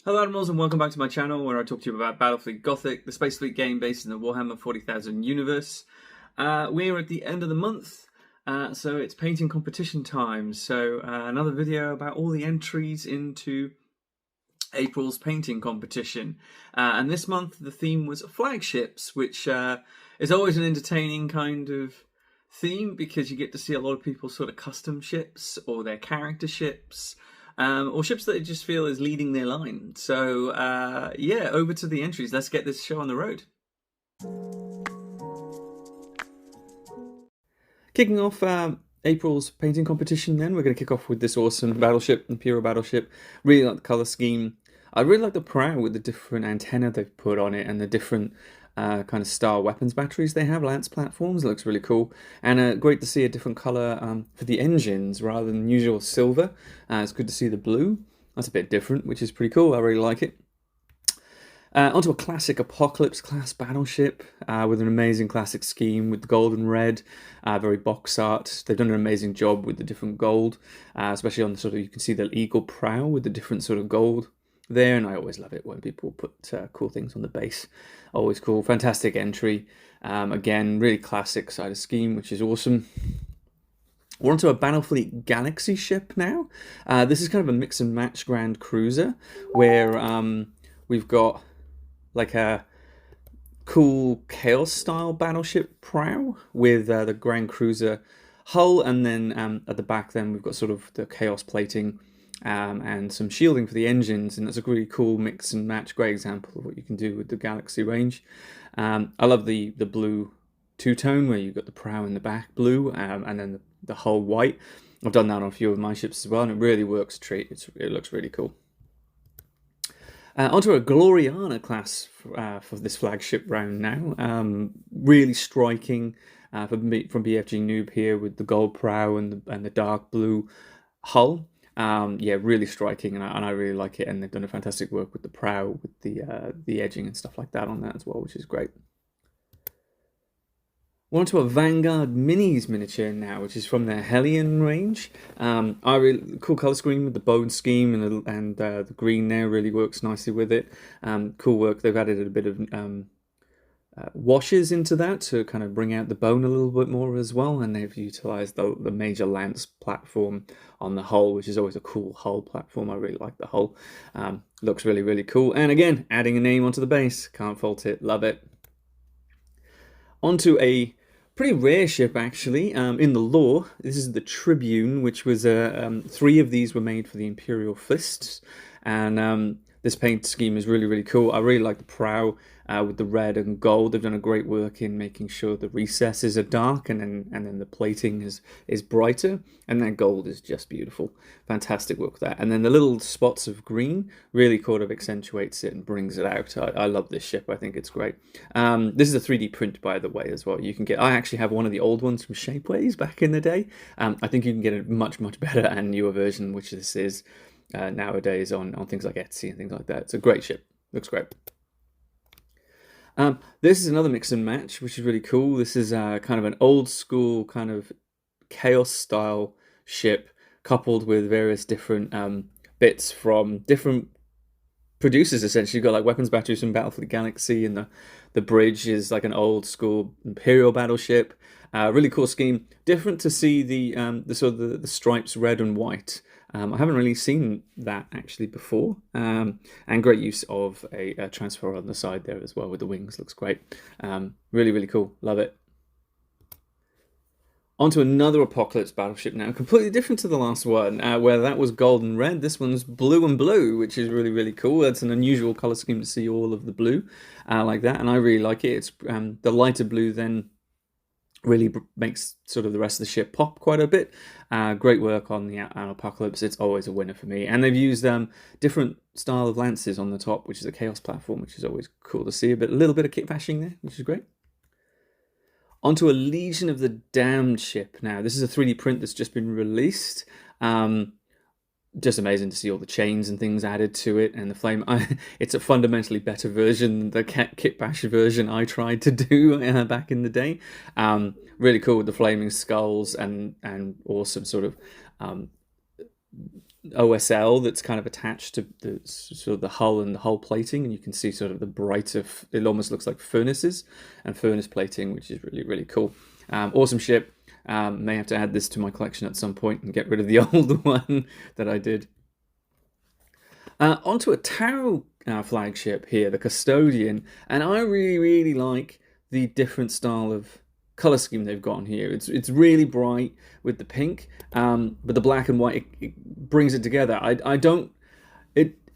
Hello animals and welcome back to my channel where I talk to you about Battlefleet Gothic, the space fleet game based in the Warhammer 40,000 universe. We're at the end of the month, so it's painting competition time. So another video about all the entries into April's painting competition. And this month the theme was Flagships, which is always an entertaining kind of theme because you get to see a lot of people's sort of custom ships or their character ships. Or ships that they just feel is leading their line. So, yeah, over to the entries. Let's get this show on the road. Kicking off April's painting competition then, we're going to kick off with this awesome battleship, Imperial battleship. Really like the colour scheme. I really like the prow with the different antenna they've put on it and the different kind of star weapons batteries they have, lance platforms. It looks really cool. And great to see a different colour for the engines rather than usual silver. It's good to see the blue. That's a bit different, which is pretty cool. I really like it. Onto a classic Apocalypse class battleship with an amazing classic scheme with the gold and red, very box art. They've done an amazing job with the different gold, especially on the sort of, you can see the eagle prow with the different sort of gold there, and I always love it when people put cool things on the base. Always cool. Fantastic entry. Again, really classic side of scheme, which is awesome. We're onto a Battlefleet Galaxy ship now. This is kind of a mix and match Grand Cruiser where we've got like a cool Chaos style battleship prow with the Grand Cruiser hull, and then at the back then we've got sort of the Chaos plating and some shielding for the engines, and that's a really cool mix and match. Great example of what you can do with the Galaxy range. I love the blue two-tone where you've got the prow in the back blue and then the hull white. I've done that on a few of my ships as well, and it really works a treat. It looks really cool. Onto a Gloriana class for this flagship round now. Really striking from BFG Noob here with the gold prow and the dark blue hull. Yeah, really striking, and I really like it. And they've done a fantastic work with the prow, with the edging and stuff like that on that as well, which is great. We're onto a Vanguard Minis miniature now, which is from their Hellion range. I really cool color scheme with the bone scheme and the green there really works nicely with it. Cool work. They've added a bit of washes into that to kind of bring out the bone a little bit more as well, and they've utilized the major lance platform on the hull, which is always a cool hull platform. I really like the hull. Looks really, really cool. And again, adding a name onto the base, can't fault it. Love it. Onto a pretty rare ship actually in the lore. This is the Tribune, which was 3 of these were made for the Imperial Fists, and this paint scheme is really, really cool. I really like the prow with the red and gold. They've done a great work in making sure the recesses are dark and then the plating is brighter, and that gold is just beautiful. Fantastic work with that. And then the little spots of green really kind of accentuates it and brings it out. I love this ship. I think it's great. This is a 3D print, by the way, as well. You can get. I actually have one of the old ones from Shapeways back in the day. I think you can get a much, much better and newer version, which this is nowadays on things like Etsy and things like that. It's a great ship. Looks great. This is another mix and match, which is really cool. This is kind of an old school kind of Chaos style ship coupled with various different bits from different producers. Essentially, you've got like weapons batteries from Battlefleet Galaxy, and the bridge is like an old school Imperial battleship. Really cool scheme. Different to see the sort of the stripes red and white. I haven't really seen that actually before, and great use of a transfer on the side there as well with the wings. Looks great. Really, really cool. Love it. Onto another Apocalypse battleship now, completely different to the last one, where that was gold and red. This one's blue and blue, which is really, really cool. That's an unusual color scheme to see all of the blue like that, and I really like it. It's the lighter blue then really makes sort of the rest of the ship pop quite a bit. Great work on the Apocalypse. It's always a winner for me. And they've used different style of lances on the top, which is a Chaos platform, which is always cool to see. A little bit of kit bashing there, which is great. Onto a Legion of the Damned ship now. This is a 3D print that's just been released. Just amazing to see all the chains and things added to it, and the flame. It's a fundamentally better version than the kit bash version I tried to do back in the day. Really cool with the flaming skulls and awesome sort of OSL that's kind of attached to the sort of the hull and the hull plating, and you can see sort of the brighter. It almost looks like furnaces and furnace plating, which is really really cool. Awesome ship. May have to add this to my collection at some point and get rid of the old one that I did. Onto a Tau flagship here, the Custodian, and I really really like the different style of color scheme they've got on here. It's really bright with the pink, but the black and white it brings it together. I don't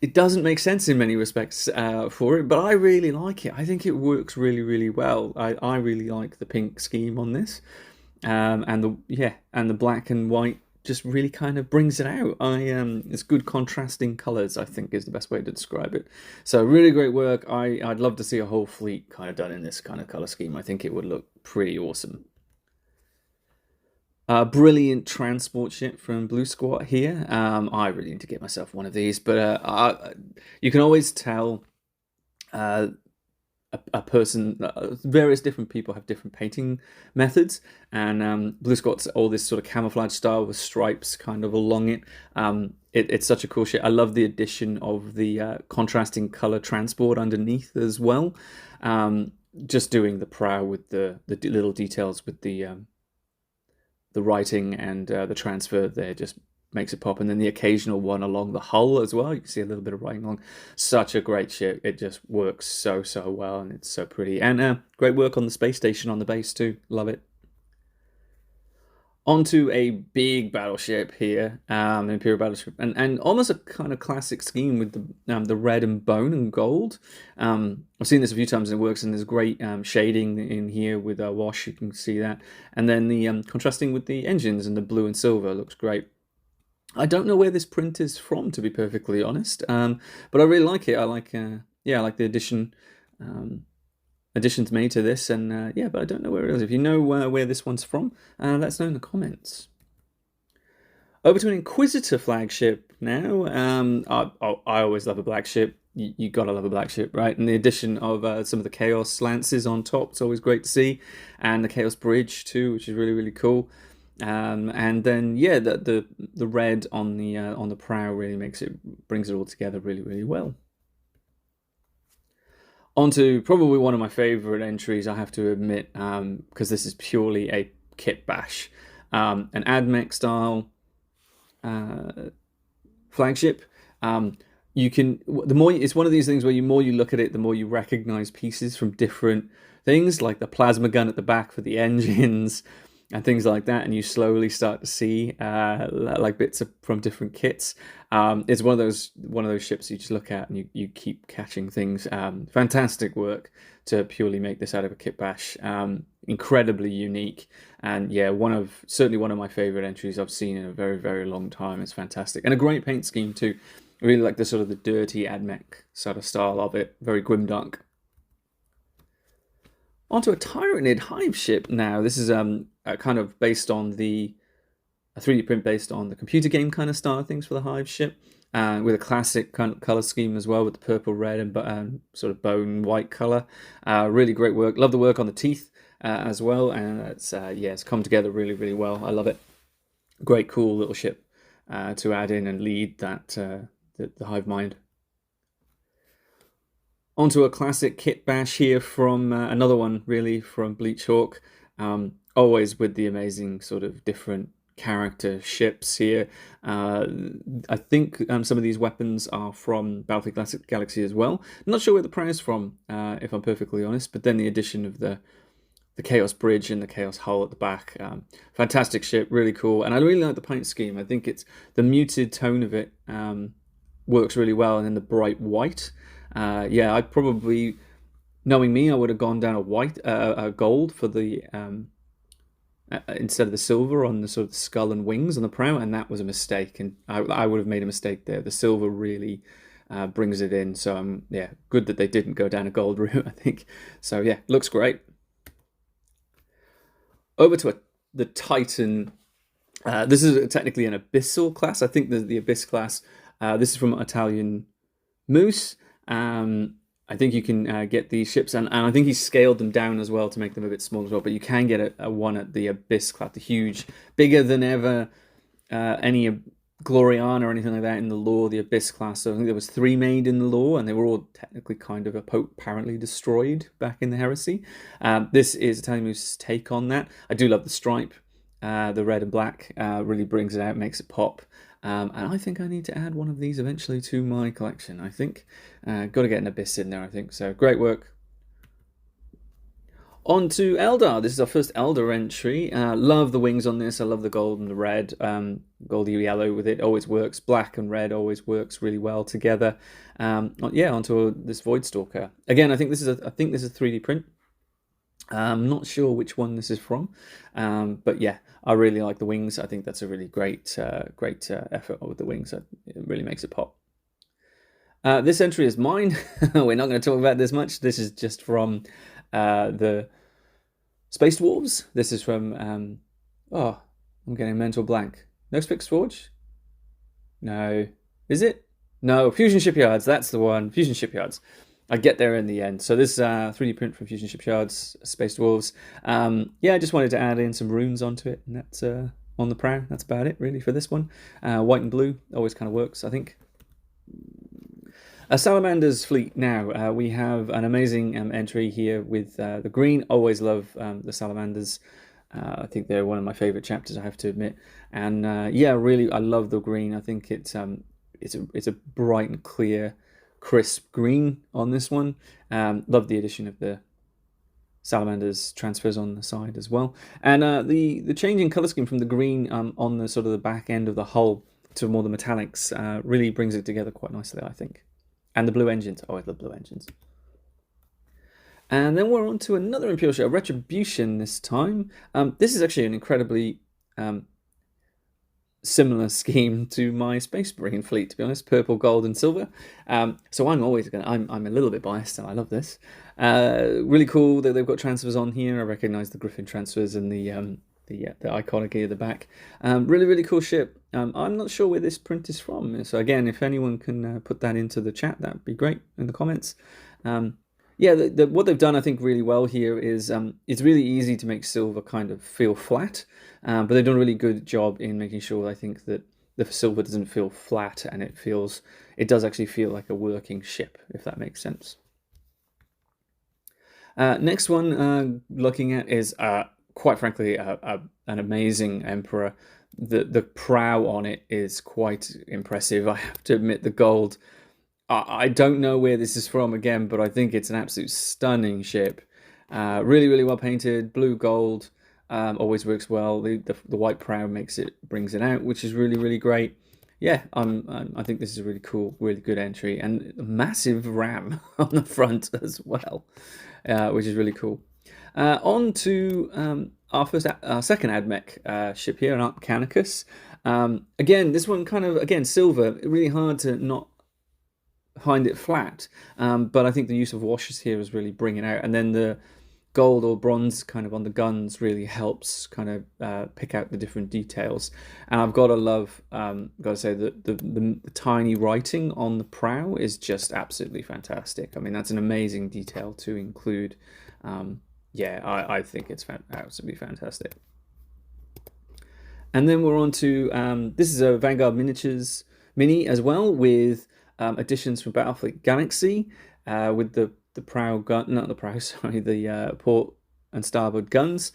it doesn't make sense in many respects for it, but I really like it. I think it works really really well. I really like the pink scheme on this, and the black and white just really kind of brings it out. It's good contrasting colors, I think, is the best way to describe it. So really great work. I'd love to see a whole fleet kind of done in this kind of color scheme. I think it would look pretty awesome. Brilliant transport ship from Blue Squat here. I really need to get myself one of these, but you can always tell a person, various different people have different painting methods, and Blue Squat's all this sort of camouflage style with stripes kind of along it. It's such a cool shit. I love the addition of the contrasting color transport underneath as well. Just doing the prow with the little details with the writing and the transfer there just makes it pop, and then the occasional one along the hull as well. You can see a little bit of writing along. Such a great ship. It just works so well, and it's so pretty. And great work on the space station on the base too. Love it. Onto a big battleship here, an Imperial battleship, and almost a kind of classic scheme with the red and bone and gold. I've seen this a few times and it works, and there's great shading in here with wash. You can see that, and then the contrasting with the engines and the blue and silver looks great. I don't know where this print is from, to be perfectly honest, but I really like it. I like the additions made to this, and but I don't know where it is. If you know where this one's from, let us know in the comments. Over to an Inquisitor flagship now. I always love a black ship. You gotta love a black ship, right? And the addition of some of the Chaos lances on top, it's always great to see, and the Chaos bridge too, which is really really cool. And then the red on the prow really brings it all together really really well. Onto probably one of my favorite entries, I have to admit, because this is purely a kit bash, an AdMech style flagship. It's one of these things where the more you look at it, the more you recognize pieces from different things, like the plasma gun at the back for the engines and things like that, and you slowly start to see like bits from different kits. It's one of those ships you just look at and you keep catching things. Fantastic work to purely make this out of a kit bash. Incredibly unique, and certainly one of my favorite entries I've seen in a very very long time. It's fantastic, and a great paint scheme too. I really like the sort of the dirty AdMech sort of style of it, very grimdark. Onto a Tyranid hive ship now. This is kind of based on a 3D print based on the computer game kind of style of things for the hive ship, with a classic kind of color scheme as well, with the purple, red, and sort of bone white color. Really great work. Love the work on the teeth as well, and it's come together really really well. I love it. Great cool little ship to add in and lead that the hive mind. Onto a classic kit bash here from another one, really, from Bleach Hawk. Always with the amazing sort of different character ships here. I think some of these weapons are from Battlefleet Galaxy as well. I'm not sure where the prow is from, if I'm perfectly honest, but then the addition of the Chaos Bridge and the Chaos Hull at the back. Fantastic ship, really cool. And I really like the paint scheme. I think it's the muted tone of it works really well, and then the bright white. I probably, knowing me, I would have gone down a gold for the instead of the silver on the sort of skull and wings on the prow, and that was a mistake, and I would have made a mistake there. The silver really brings it in, so good that they didn't go down a gold route, I think. So looks great. Over to the Titan. This is technically an Abyssal class. I think the Abyss class. This is from Italian Moose. I think you can get these ships, and I think he's scaled them down as well to make them a bit smaller as well, but you can get a one at the Abyss class, the huge, bigger than ever any Gloriana or anything like that in the lore, the Abyss class. So I think there was 3 made in the lore, and they were all technically kind of apparently destroyed back in the Heresy. This is Italian Moose's take on that. I do love the stripe, the red and black, really brings it out, makes it pop. And I think I need to add one of these eventually to my collection, I think. Got to get an Abyss in there, I think. So great work. On to Eldar. This is our first Eldar entry. Love the wings on this. I love the gold and the red. Goldy yellow with it always works. Black and red always works really well together. Yeah, onto this Voidstalker. Again, I think this is a 3D print. I'm not sure which one this is from, but yeah, I really like the wings. I think that's a really great effort with the wings. It really makes it pop. This entry is mine. We're not going to talk about this much. This is just from the Space Dwarves. This is from, oh, I'm getting a mental blank. No Spix Forge? No. Is it? No, Fusion Shipyards. That's the one. Fusion Shipyards. I get there in the end. So this 3D print from Fusion Shipyards, Space Dwarves. Yeah, I just wanted to add in some runes onto it, and that's on the prow. That's about it, really, for this one. White and blue always kind of works, I think. Salamander's fleet now. We have an amazing entry here with the green. Always love the Salamanders. I think they're one of my favourite chapters, I have to admit. And yeah, really, I love the green. I think it's a bright and clear, crisp green on this one. Love the addition of the Salamanders transfers on the side as well. And the changing colour scheme from the green on the sort of the back end of the hull to more the metallics really brings it together quite nicely, I think. And the blue engines. Oh, I love blue engines. And then we're on to another Imperial ship, Retribution this time. This is actually an incredibly similar scheme to my Space Marine fleet, to be honest. Purple, gold, and silver. So I'm always going to... I'm a little bit biased, and I love this. Really cool that they've got transfers on here. I recognise the Griffin transfers and the iconic gear at the back. Really, really cool ship. I'm not sure where this print is from. So again, if anyone can put that into the chat, that'd be great in the comments. Yeah, what they've done, I think, really well here is it's really easy to make silver kind of feel flat, but they've done a really good job in making sure, I think, that the silver doesn't feel flat and it does actually feel like a working ship, if that makes sense. Next one looking at is quite frankly an amazing Emperor. The prow on it is quite impressive. I have to admit, the gold. I don't know where this is from again, but I think it's an absolute stunning ship. Really, really well painted, blue gold, always works well. The white prow brings it out, which is really, really great. Yeah, I think this is a really cool, really good entry, and a massive ram on the front as well, which is really cool. On to our second AdMech ship here, an Arc Mechanicus. Again, this one kind of, again, silver, really hard to not find it flat, but I think the use of washers here is really bringing it out, and then the gold or bronze kind of on the guns really helps kind of pick out the different details. And I've got to love, got to say that the tiny writing on the prow is just absolutely fantastic. I mean, that's an amazing detail to include. Yeah, I think it's absolutely fantastic. And then we're on to, this is a Vanguard Miniatures Mini as well, with additions from Battlefleet Galaxy, with the prow gun, not the prow, sorry, the port and starboard guns,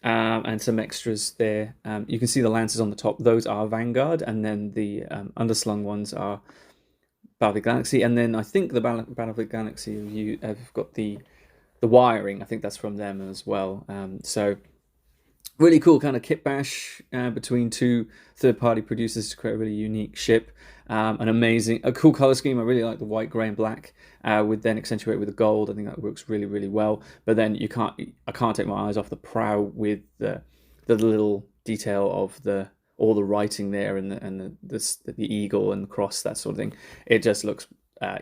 and some extras there. You can see the lances on the top; those are Vanguard, and then the underslung ones are Battlefleet Galaxy. And then I think the Battlefleet Galaxy have got the wiring. I think that's from them as well. So really cool kind of kit bash between two third-party producers to create a really unique ship. A cool color scheme. I really like the white, grey, and black, with then accentuate with the gold. I think that works really, really well. But then I can't take my eyes off the prow with the little detail of all the writing there and the eagle and the cross, that sort of thing. It just looks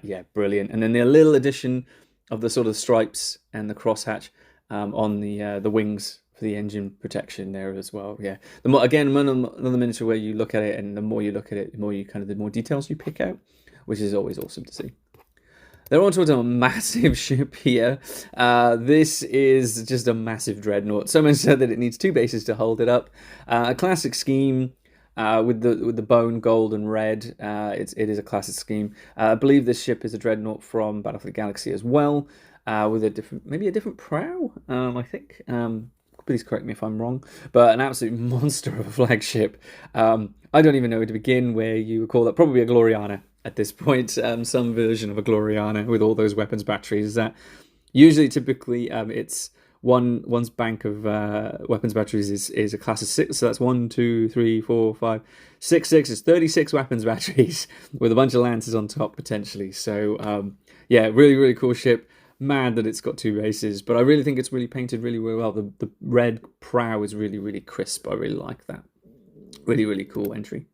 yeah, brilliant. And then the little addition of the sort of stripes and the crosshatch on the wings for the engine protection there as well. Yeah, the more, again, another miniature where you look at it, and the more you look at it, the more details you pick out, which is always awesome to see. They're on to a massive ship here. This is just a massive dreadnought. So much so that it needs 2 bases to hold it up. A classic scheme. with the bone gold and red. It is a classic scheme. I believe this ship is a dreadnought from Battlefleet Galaxy as well, with a different, maybe a different prow. I think. Please correct me if I'm wrong, but an absolute monster of a flagship. I don't even know where to begin. Where you would call that probably a Gloriana at this point, some version of a Gloriana with all those weapons batteries. That usually, typically, it's one's bank of weapons batteries is a class of 6, so that's 1, 2, 3, 4, 5, 6. It's 36 weapons batteries with a bunch of lances on top potentially. So yeah, really cool ship. Mad that it's got 2 races, but I really think it's really painted really well. The red prow is really crisp. I really like that. Really cool entry.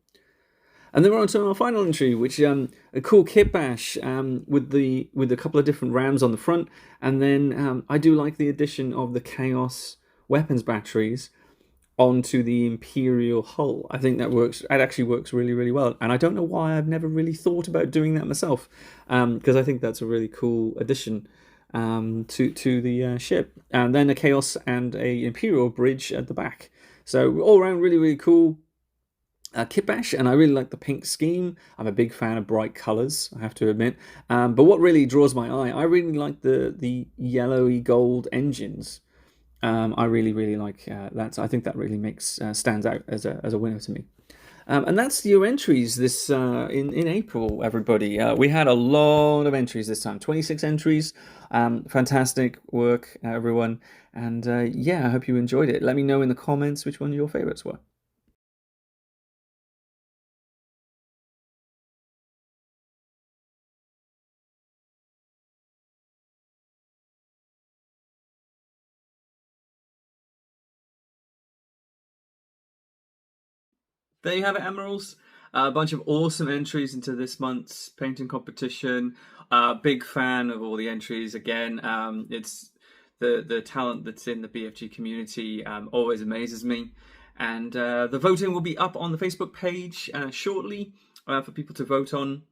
And then we're on to our final entry, which a cool kit bash with a couple of different rams on the front, and then I do like the addition of the Chaos weapons batteries onto the Imperial hull. I think that works. It actually works really well, and I don't know why I've never really thought about doing that myself, because I think that's a really cool addition to the ship. And then a Chaos and a Imperial bridge at the back. So all around really cool kit bash, and I really like the pink scheme. I'm a big fan of bright colours, I have to admit. But what really draws my eye, I really like the yellowy gold engines. I really like that. I think that really makes stands out as a winner to me. And that's your entries this in April, everybody. We had a lot of entries this time, 26 entries. Fantastic work, everyone. And yeah, I hope you enjoyed it. Let me know in the comments which one your favourites were. There you have it, Emeralds. A bunch of awesome entries into this month's painting competition. Big fan of all the entries. Again, it's the talent that's in the BFG community always amazes me. And the voting will be up on the Facebook page shortly for people to vote on.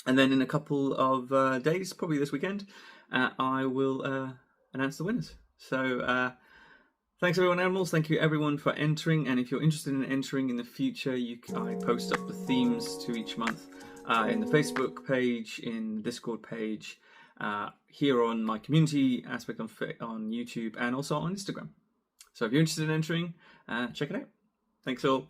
And then in a couple of days, probably this weekend, I will announce the winners. So thanks everyone, Animals. Thank you everyone for entering. And if you're interested in entering in the future, I post up the themes to each month in the Facebook page, in the Discord page, here on my community aspect on YouTube, and also on Instagram. So if you're interested in entering, check it out. Thanks all.